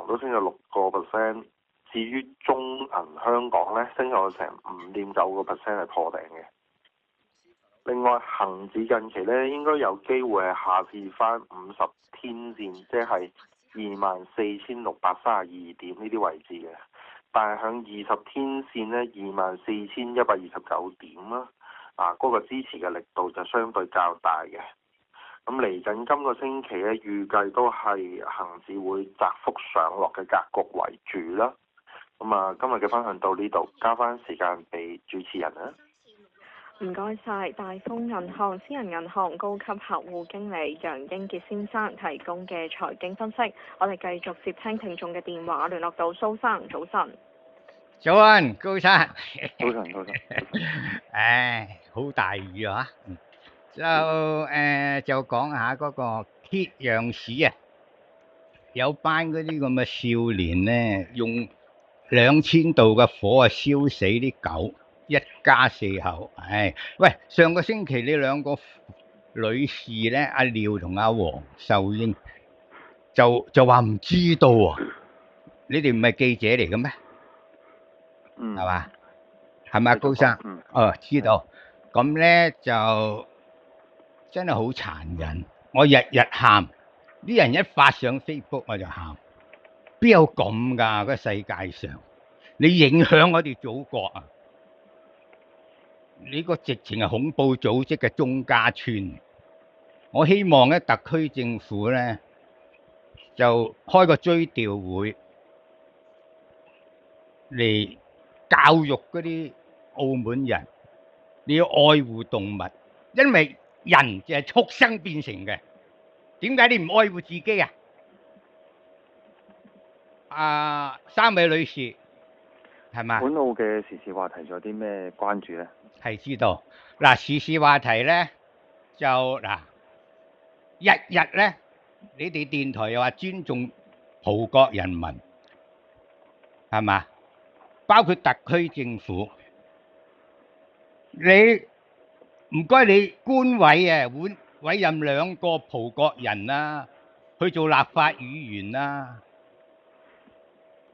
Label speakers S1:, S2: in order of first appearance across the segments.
S1: 都升咗6%，至於中銀香港咧升咗成5.9%係破頂嘅。另外恒指近期咧應該有機會係下試翻50天線，即係24,632點呢啲位置嘅，但係向20天線咧24,129點啦，嗰個支持嘅力度就相對較大嘅。咁嚟緊今個星期咧，預計都係恒指會窄幅上落嘅格局為主啦。咁今日嘅分享到呢度，交翻時間俾主持人啦。
S2: 唔該晒，大豐銀行私人銀行高級客戶經理楊英傑先生提供嘅財經分析。我哋繼續接聽聽眾嘅電話，聯絡到蘇生，早晨。
S3: 早安，高生。
S1: 早晨。
S3: 唉，好大雨啊！就講下嗰個揭陽市啊，有班嗰啲咁嘅少年咧，用2000度嘅火啊燒死啲狗，一家4口。唉，喂，上個星期呢兩個女士咧，阿廖同阿黃秀英就話唔知道啊，你哋唔係記者嚟嘅咩？係嘛？係咪啊，高生？知道。咁咧就真係好殘忍，我日日喊，啲人一發上 Facebook 我就喊，邊有咁㗎？個世界上，你影響我哋祖國啊！你個直情係恐怖組織嘅鍾家村。我希望咧，特區政府咧就開個追悼會嚟教育嗰啲澳門人，你要愛護動物，因為人就係畜生變成嘅。點解你唔愛護自己啊？3位女士係嘛？
S4: 本澳嘅時事話題仲有啲咩關注咧？
S3: 係知道嗱，時事話題咧就嗱，日咧，你哋電台又話尊重葡國人民，係嘛？包括特區政府，你唔該你官委啊，委任2個葡國人啊去做立法議員啊，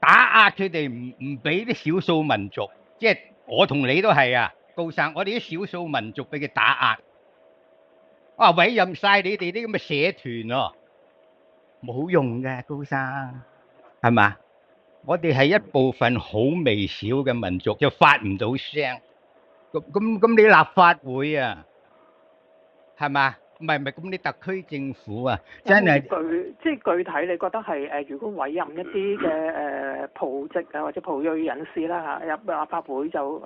S3: 打壓佢哋，唔俾啲少數民族，即係我同你都係啊，高生，我哋啲少數民族俾佢打壓，委任晒你哋啲咁嘅社團哦，冇用嘅，高生，係嘛？我哋係一部分好微小嘅民族，就發唔到聲。咁你立法會啊，係嘛？唔係，咁你特區政府啊，真係
S5: 具體，你覺得係如果委任一啲嘅葡籍啊或者葡裔人士啦入立法會就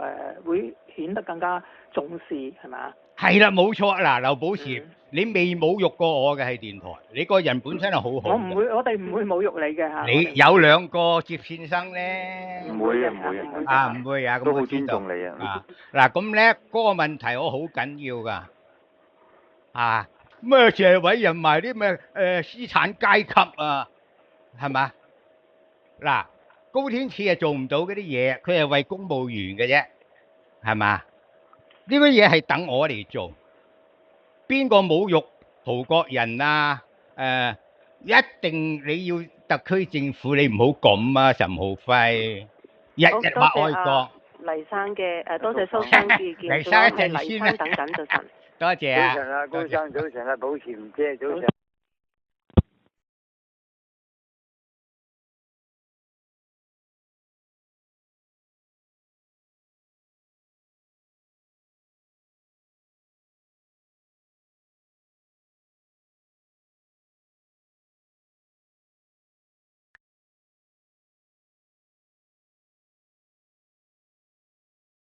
S5: 會顯得更加重視，係咪？係
S3: 啦，冇錯。嗱，劉寶時，你未侮辱過我嘅喺電台，你個人本身係好好。
S5: 我哋唔會侮辱你嘅嚇。
S3: 你有2個接線生咧？
S4: 唔會啊，
S3: 唔會啊，咁
S4: 都好尊重你啊。
S3: 嗱，咁咧嗰個問題我好緊要㗎。咩淨係委任埋啲咩資產階級啊，係嘛？嗱，高天賜係做唔到嗰啲嘢，佢係為公務員嘅啫，係嘛？呢啲嘢係等我嚟做。邊個侮辱葡國人啊？一定你要特區政府你唔好咁啊，岑浩輝，日話愛國。
S2: 黎生嘅多謝蘇生嘅意見，
S3: 黎生一陣
S2: 黎生等等就神。
S3: 多謝啊！
S4: 早晨啊，高生，早晨啊，保持唔遮，早晨。